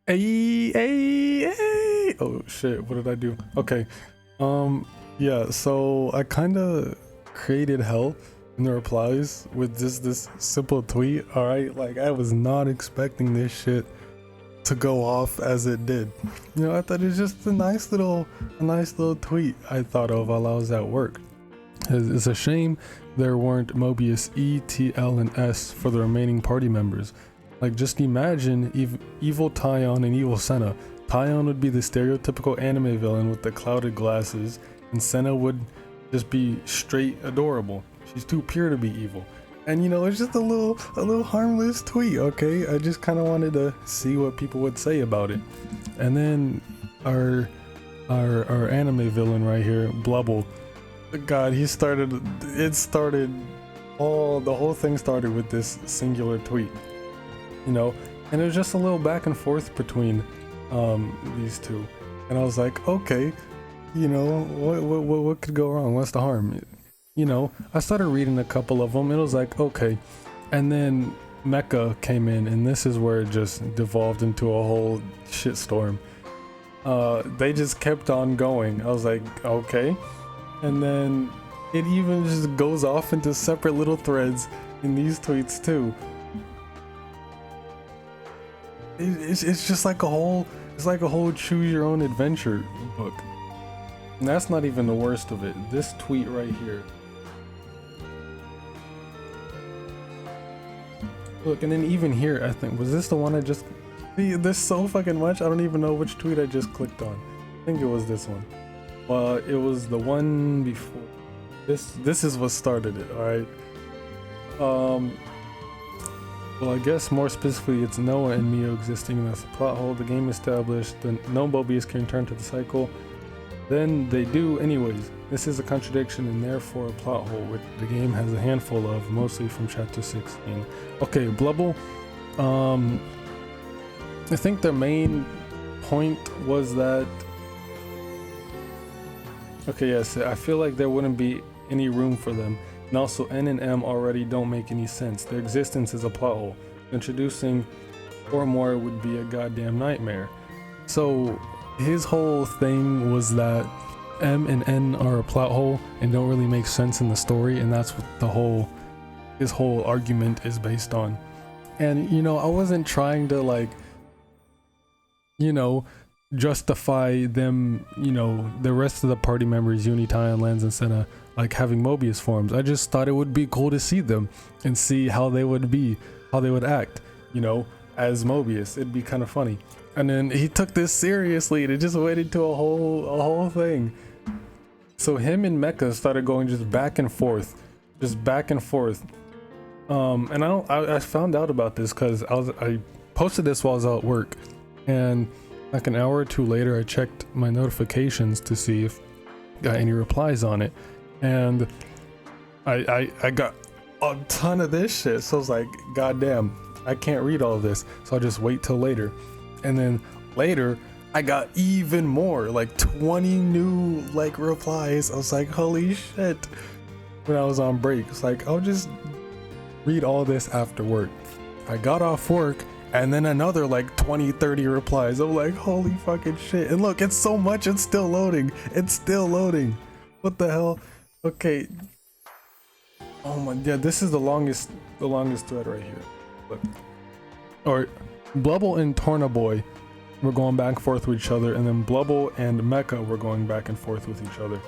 Hey. Oh shit, what did I do? Okay. Yeah, so I kind of created hell in the replies with just this simple tweet. All right, like I was not expecting this shit to go off as it did. You know, I thought it was just a nice little tweet I thought of while I was at work. It's a shame there weren't Mobius E, T, L, and S for the remaining party members. Like, just imagine evil Tyon and evil Senna. Tyon would be the stereotypical anime villain with the clouded glasses, and Senna would just be straight adorable. She's too pure to be evil. And you know, it's just a little harmless tweet, okay? I just kind of wanted to see what people would say about it. And then our anime villain right here, Blubble. God, the whole thing started with this singular tweet. You know, and it was just a little back and forth between these two, and I was like, okay, you know, what could go wrong? What's the harm? You know, I started reading a couple of them, and it was like, okay, and then Mecha came in, and this is where it just devolved into a whole shitstorm. They just kept on going. I was like, okay, and then it even just goes off into separate little threads in these tweets too. It's just like a whole choose your own adventure book. And that's not even the worst of it. This tweet right here. Look, and then even here, I think, was this the one I just... See, there's so fucking much, I don't even know which tweet I just clicked on. I think it was this one. Well, it was the one before. This is what started it, alright? Well, I guess more specifically, it's Noah and Mio existing, and that's a plot hole. The game established that no Mobius can return to the cycle. Then they do anyways. This is a contradiction and therefore a plot hole, which the game has a handful of, mostly from chapter 16. Okay, Blubble. I think the main point was that... Okay, yes, I feel like there wouldn't be any room for them. And also, N and M already don't make any sense. Their existence is a plot hole. Introducing 4 more would be a goddamn nightmare. So, his whole thing was that M and N are a plot hole and don't really make sense in the story, and that's what his whole argument is based on. And, you know, I wasn't trying to, like, you know, justify them, you know, the rest of the party members, Uni, Tyon, Lance, and Senna, like having Mobius forms. I just thought it would be cool to see them and see how they would act, you know, as Mobius. It'd be kind of funny. And then he took this seriously and it just went into a whole thing. So him and Mecha started going just back and forth. And I found out about this because I posted this while I was at work, and like an hour or two later I checked my notifications to see if I got any replies on it, and I got a ton of this shit. So I was like, god damn, I can't read all of this, so I'll just wait till later. And then later I got even more, like 20 new like replies. I was like, holy shit. When I was on break, it's like, I'll just read all this after work. I got off work and then another like 20-30 replies. I'm like, holy fucking shit. And look, it's so much, it's still loading. What the hell? Okay. Oh my, yeah, this is the longest thread right here. Look. Or Blubble and Torna Boy were going back and forth with each other, and then Blubble and Mecha were going back and forth with each other.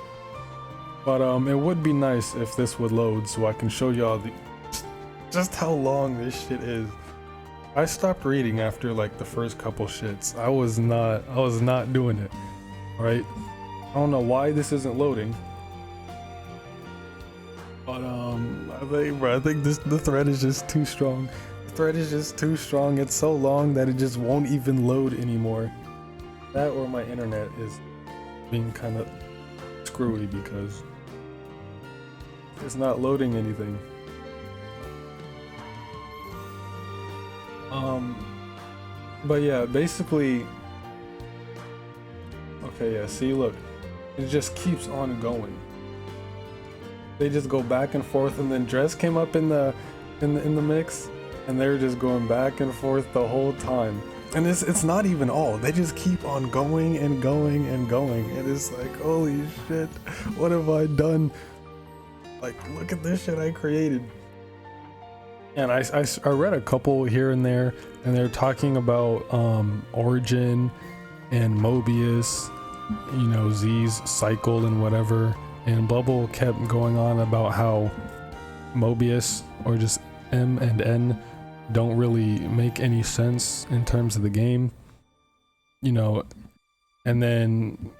But it would be nice if this would load so I can show y'all just how long this shit is. I stopped reading after like the first couple shits. I was not doing it. Alright? I don't know why this isn't loading. But I think the thread is just too strong. The thread is just too strong. It's so long that it just won't even load anymore. That or my internet is being kind of screwy because it's not loading anything. But yeah, basically, okay, yeah, see, look, it just keeps on going. They just go back and forth, and then Dress came up in the mix, and they were just going back and forth the whole time. And it's not even all. They just keep on going and going and going. And it's like, holy shit, what have I done? Like, look at this shit I created. And I read a couple here and there, and they're talking about Origin and Mobius, you know, Z's cycle and whatever. And Bubble kept going on about how Mobius, or just M and N, don't really make any sense in terms of the game, you know. And then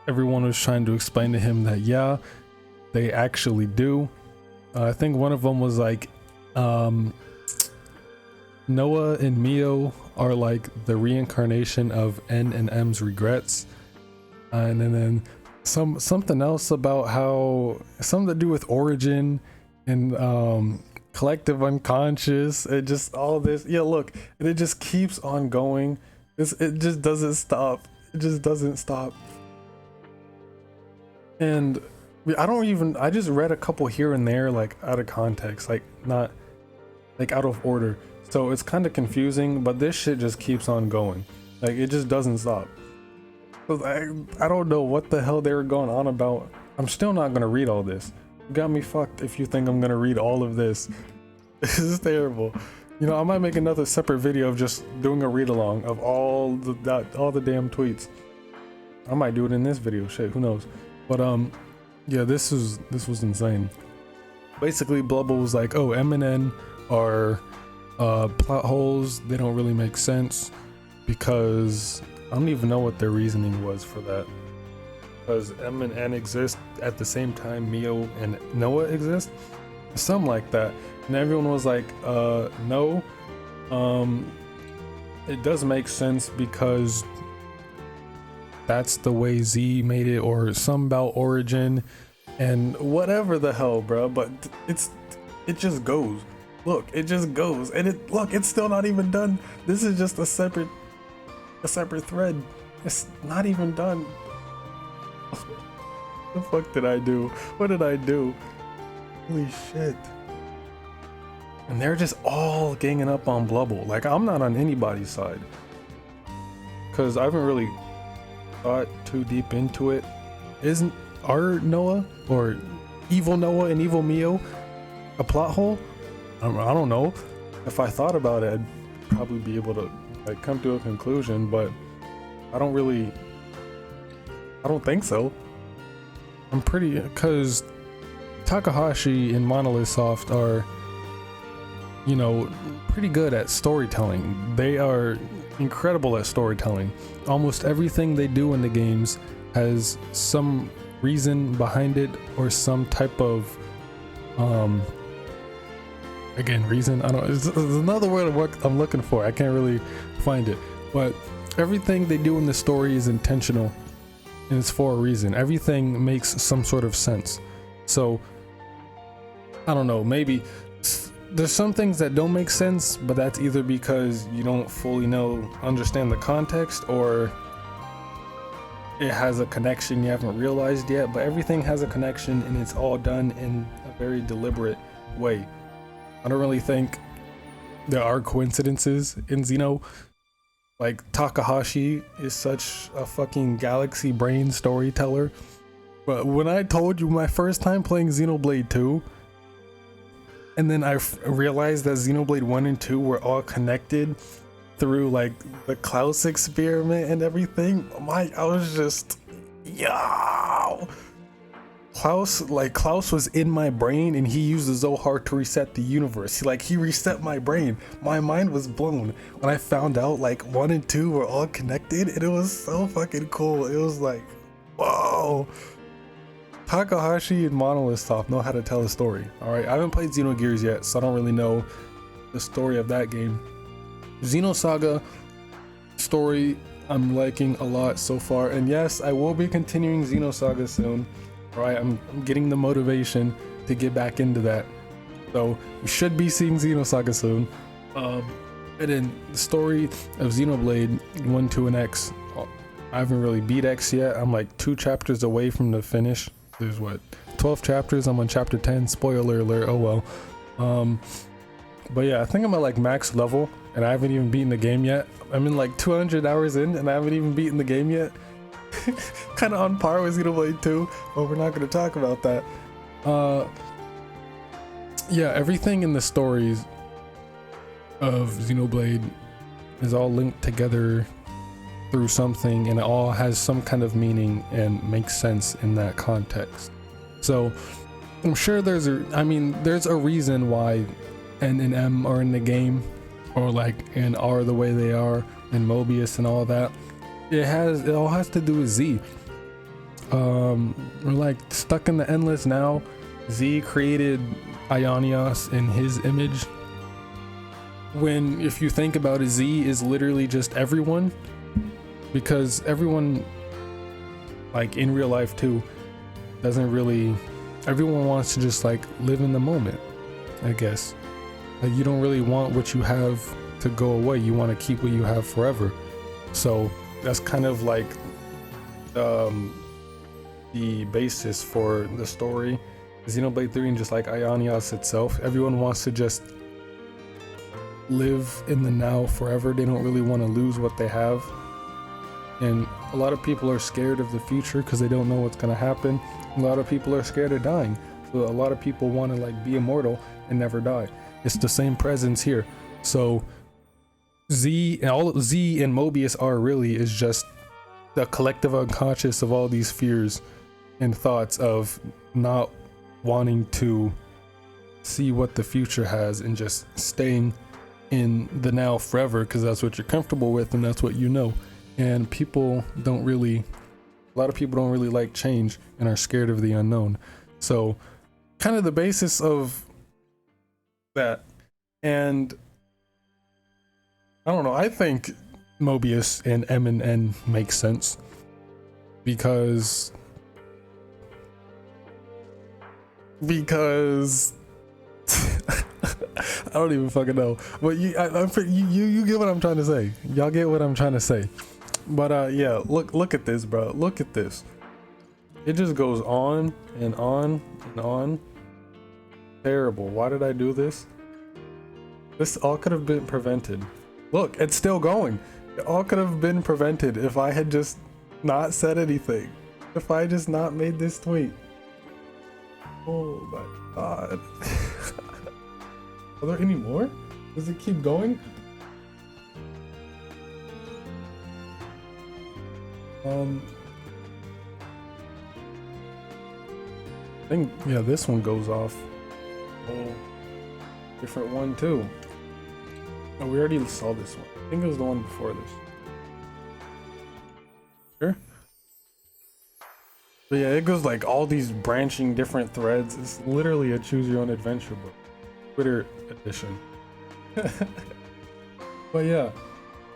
everyone was trying to explain to him that, yeah, they actually do. I think one of them was like, Noah and Mio are like the reincarnation of N and M's regrets. And then something else about how, something to do with Origin and collective unconscious. It just, all this, yeah, look, and it just keeps on going. It just doesn't stop. It just doesn't stop. And I just read a couple here and there, like out of context, like not like out of order, so it's kind of confusing, but this shit just keeps on going. Like, it just doesn't stop. I don't know what the hell they were going on about. I'm still not gonna read all this. You got me fucked if you think I'm gonna read all of this. This is terrible. You know, I might make another separate video of just doing a read along of all the damn tweets. I might do it in this video, shit, who knows. But yeah, this was insane. Basically, Blubble was like, oh, M and N are plot holes. They don't really make sense, because I don't even know what their reasoning was for that. Because M and N exist at the same time Mio and Noah exist, something like that. And everyone was like, no, it does make sense because that's the way Z made it, or some about Origin and whatever the hell, bro. But it just goes. Look, it just goes, and it's still not even done. This is just a separate thread. It's not even done. What the fuck did I do? What did I do? Holy shit. And they're just all ganging up on Blubble. Like, I'm not on anybody's side, because I haven't really thought too deep into it. Isn't our Noah, or evil Noah and evil Mio, a plot hole? I don't know. If I thought about it, I'd probably be able to like come to a conclusion, but I don't think so. I'm pretty, because Takahashi and Monolith Soft are, you know, pretty good at storytelling. They are incredible at storytelling. Almost everything they do in the games has some reason behind it, or some type of again, reason, I don't, it's another word of what I'm looking for. I can't really find it, but everything they do in the story is intentional, and it's for a reason. Everything makes some sort of sense. So I don't know, maybe there's some things that don't make sense, but that's either because you don't fully understand the context, or it has a connection you haven't realized yet. But everything has a connection, and it's all done in a very deliberate way. I don't really think there are coincidences in Xeno. Like, Takahashi is such a fucking galaxy brain storyteller. But when I told you my first time playing Xenoblade 2, and then I realized that Xenoblade 1 and 2 were all connected through like the Klaus experiment and everything, I was just, yo! Klaus was in my brain, and he used the Zohar to reset the universe. He reset my brain. My mind was blown when I found out like 1 and 2 were all connected, and it was so fucking cool. It was like, whoa. Takahashi and Monolith Soft know how to tell a story. Alright, I haven't played Xenogears yet, so I don't really know the story of that game. Xenosaga story I'm liking a lot so far, and yes, I will be continuing Xenosaga soon. Alright, I'm getting the motivation to get back into that. So we should be seeing Xenosaga soon. And then the story of Xenoblade 1, 2, and X. I haven't really beat X yet. I'm like 2 chapters away from the finish. There's what, 12 chapters? I'm on chapter 10. Spoiler alert, oh well. But yeah, I think I'm at like max level, and I haven't even beaten the game yet. I'm in like 200 hours in and I haven't even beaten the game yet. Kind of on par with Xenoblade 2, but we're not going to talk about that. Yeah, everything in the stories of Xenoblade is all linked together through something, and it all has some kind of meaning and makes sense in that context. So I'm sure there's a reason why N and M are in the game, or like and are the way they are, and Mobius and all that. It all has to do with Z. We're like stuck in the endless now. Z created Ionios in his image. When, if you think about it, Z is literally just everyone, because everyone, like in real life too, everyone wants to just like live in the moment, I guess. Like, you don't really want what you have to go away, you want to keep what you have forever. So that's kind of like the basis for the story. Xenoblade 3 and just like Ionios itself, everyone wants to just live in the now forever. They don't really want to lose what they have, and a lot of people are scared of the future because they don't know what's going to happen. A lot of people are scared of dying, so a lot of people want to like be immortal and never die. It's the same presence here. So Z and Mobius are really is just the collective unconscious of all these fears and thoughts of not wanting to see what the future has and just staying in the now forever because that's what you're comfortable with and that's what you know. And a lot of people don't really like change and are scared of the unknown. So kind of the basis of that. And I don't know, I think Mobius and M and N make sense because I don't even fucking know, but you get what I'm trying to say. Y'all get what I'm trying to say. But yeah, look at this, bro. Look at this. It just goes on and on and on. Terrible. Why did I do this? This all could have been prevented. Look, it's still going. It all could have been prevented if I had just not said anything. If I just not made this tweet. Oh my god. Are there any more? Does it keep going? I think, yeah, this one goes off. Oh, different one too. Oh, we already saw this one. I think it was the one before this. Sure. But yeah, it goes like all these branching different threads. It's literally a choose your own adventure book. Twitter edition. But yeah,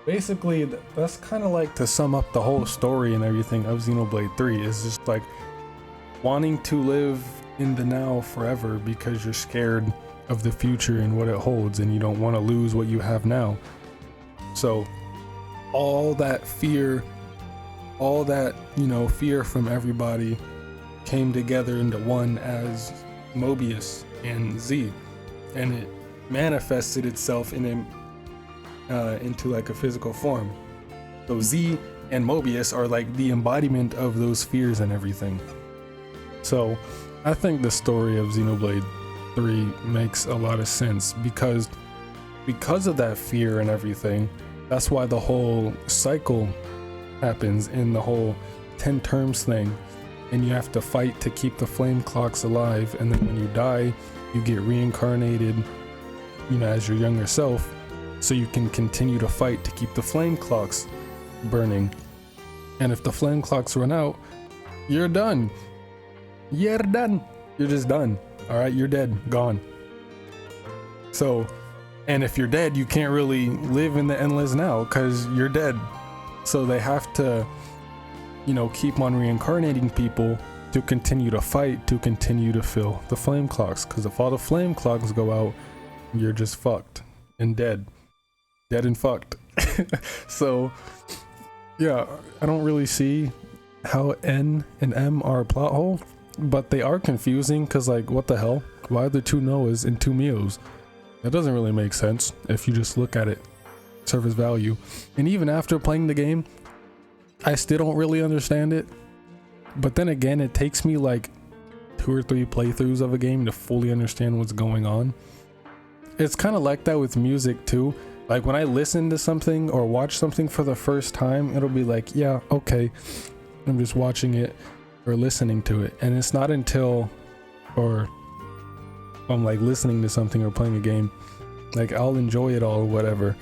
basically that's kind of like to sum up the whole story and everything of Xenoblade 3 is just like wanting to live in the now forever because you're scared of the future and what it holds and you don't want to lose what you have now. So all that fear, all that, fear from everybody came together into one as Mobius and Z, and it manifested itself into like a physical form. So Z and Mobius are like the embodiment of those fears and everything. So I think the story of Xenoblade 3 makes a lot of sense because of that fear and everything. That's why the whole cycle happens in the whole 10 terms thing, and you have to fight to keep the flame clocks alive, and then when you die you get reincarnated as your younger self so you can continue to fight to keep the flame clocks burning. And if the flame clocks run out, you're done. You're just done. All right, you're dead, gone. So, and if you're dead, you can't really live in the endless now because you're dead. So they have to, keep on reincarnating people to continue to fight, to continue to fill the flame clocks. Because if all the flame clocks go out, you're just fucked and dead and fucked. So, yeah, I don't really see how N and M are a plot hole, but they are confusing because, like, what the hell? Why are there two Noahs and two Mios? That doesn't really make sense if you just look at it surface value. And even after playing the game, I still don't really understand it. But then again, it takes me like 2 or 3 playthroughs of a game to fully understand what's going on. It's kind of like that with music too. Like when I listen to something or watch something for the first time, it'll be like, yeah, okay, I'm just watching it or listening to it. And it's not until, or I'm like listening to something or playing a game, like I'll enjoy it all or whatever.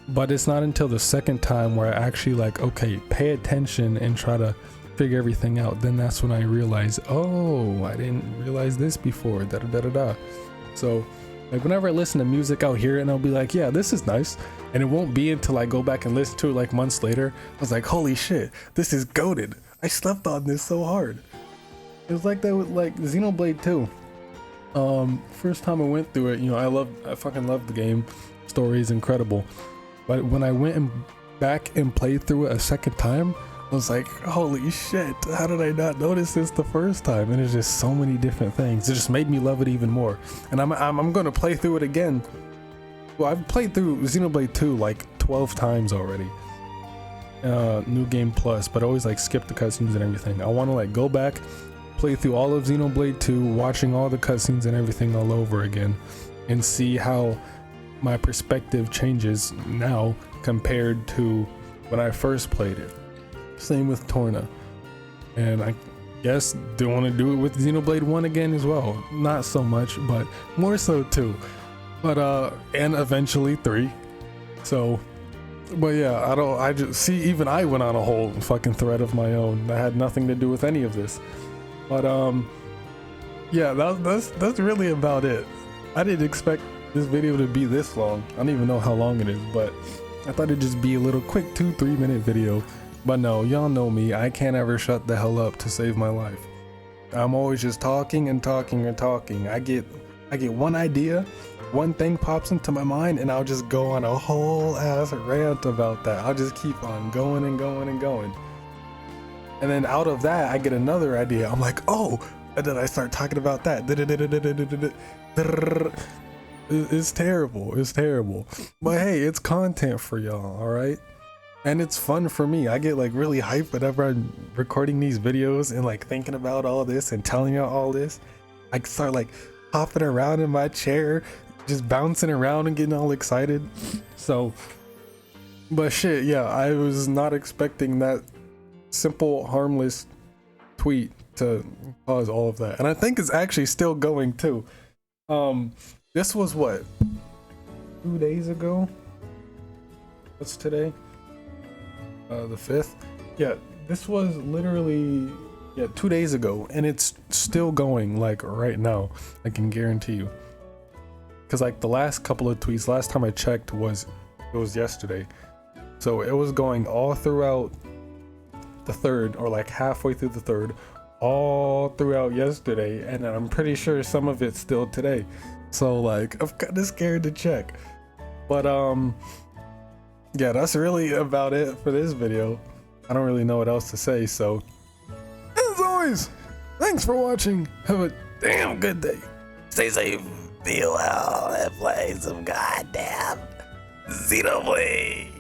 But it's not until the second time where I actually like, okay, pay attention and try to figure everything out. Then that's when I realize, oh, I didn't realize this before, da da da da. So like whenever I listen to music, I'll hear it and I'll be like, yeah, this is nice. And it won't be until I go back and listen to it like months later, I was like, holy shit, this is goated. I slept on this so hard. It was like that with like Xenoblade 2. First time I went through it, you know, I fucking love the game. Story is incredible. But when I went back and played through it a second time, I was like, holy shit, how did I not notice this the first time? And there's just so many different things. It just made me love it even more. And I'm gonna play through it again. Well, I've played through Xenoblade 2 like 12 times already. New game plus, but I always like skip the cutscenes and everything. I want to like go back, play through all of Xenoblade 2, watching all the cutscenes and everything all over again, and see how my perspective changes now compared to when I first played it. Same with Torna. And I guess do want to do it with Xenoblade 1 again as well. Not so much, but more so 2. But and eventually 3. So, but yeah, I just see, even I went on a whole fucking thread of my own that had nothing to do with any of this. But yeah, that's really about it. I didn't expect this video to be this long. I don't even know how long it is, but I thought it'd just be a little quick 2-3 minute video. But no, y'all know me, I can't ever shut the hell up to save my life. I'm always just talking and talking and talking. I get one idea, one thing pops into my mind, and I'll just go on a whole ass rant about that. I'll just keep on going and going and going. And then out of that, I get another idea. I'm like, oh, and then I start talking about that. It's terrible. It's terrible. But hey, it's content for y'all, all right? And it's fun for me. I get like really hyped whenever I'm recording these videos and like thinking about all this and telling you all this. I start like hopping around in my chair, just bouncing around and getting all excited. So, but shit, yeah, I was not expecting that simple, harmless tweet to cause all of that. And I think it's actually still going too. This was what, 2 days ago? What's today? The 5th. Yeah, this was literally 2 days ago, and it's still going like right now. I can guarantee you. Because like the last couple of tweets, last time I checked it was yesterday. So it was going all throughout the 3rd, or like halfway through the 3rd, all throughout yesterday, and I'm pretty sure some of it's still today. So like I'm kind of scared to check. But yeah, that's really about it for this video. I don't really know what else to say, so as always, thanks for watching. Have a damn good day. Stay safe, be well, and play some goddamn Xenoblade.